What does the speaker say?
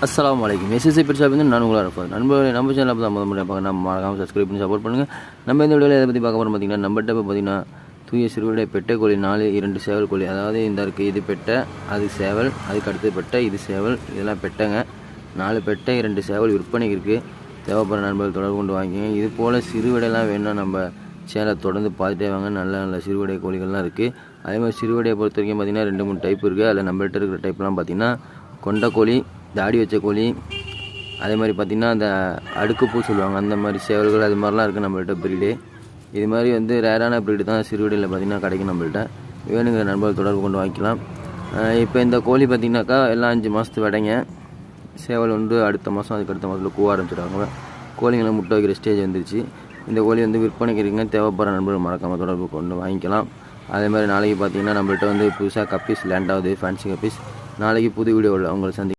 அஸ்ஸலாமு அலைக்கும். SSI pet shop வந்து நான் உங்களாக இருப்பேன் நண்பர்களே. நம்ம சேனலில் தான் முதல் முறையாக பார்க்க நம்ம மறக்காமல் சப்ஸ்கிரைப் பண்ணி சப்போர்ட் பண்ணுங்கள். நம்ம இந்த வீடியோவில் எதை பற்றி பார்க்க போகிறோம் பார்த்தீங்கன்னா, நம்மகிட்ட இப்போ பார்த்தீங்கன்னா தூய சிறுவிடை பெட்டை கோழி 2 சேவல் கோழி, அதாவது இந்த இருக்குது இது பெட்டை, அது சேவல், அதுக்கு அடுத்து பெட்டை, இது சேவல், இதெல்லாம் பெட்டைங்க. 4 பெட்டை 2 சேவல் விற்பனைக்கு இருக்குது. தேவைப்படுற நண்பர்கள் தொடர்பு கொண்டு வாங்கிங்க. இது போல் சிறுவிடைலாம் வேணும்னா நம்ம சேனலை தொடர்ந்து பார்த்துட்டே வாங்க. நல்ல நல்ல சிறுவிடை கோழிகள்லாம் இருக்குது. அதே மாதிரி சிறுவிடையை பொறுத்த வரைக்கும் பார்த்தீங்கன்னா 2-3 டைப் இருக்குது. அதில் நம்மள்கிட்ட இருக்கிற டைப்லாம் பார்த்தீங்கன்னா கொண்ட கோழி, தாடி வச்ச கோழி, அதே மாதிரி பார்த்திங்கன்னா அந்த அடுக்குப்பூ சொல்லுவாங்க, அந்த மாதிரி சேவல்கள் அது மாதிரிலாம் இருக்குது நம்மள்கிட்ட ப்ரீடு. இது மாதிரி வந்து ரேரான ப்ரீடு தான் சிறுவிடையில் பார்த்திங்கன்னா கிடைக்கும் நம்மள்கிட்ட. வேணுங்கிற நண்பர்கள் தொடர்பு கொண்டு வாங்கிக்கலாம். இப்போ இந்த கோழி பார்த்திங்கனாக்கா எல்லாம் 5 மாதத்து விடைங்க. சேவல் வந்து அடுத்த மாதம் அதுக்கு அடுத்த மாதத்தில் கூவ ஆரம்பிச்சிடுவாங்க. கோழிங்களை முட்டை வைக்கிற ஸ்டேஜ் வந்துருச்சு. இந்த கோழி வந்து விற்பனைக்கு இருக்குங்க. தேவைப்படுற நண்பர்கள் மறக்காமல் தொடர்பு கொண்டு வாங்கிக்கலாம். அதே மாதிரி நாளைக்கு பார்த்திங்கன்னா நம்மள்கிட்ட வந்து புதுசாக கப்பீஸ் லேண்ட் ஆகுது, ஃபேன்சி கப்பீஸ். நாளைக்கு புது வீடியோவில் உங்களை சந்தி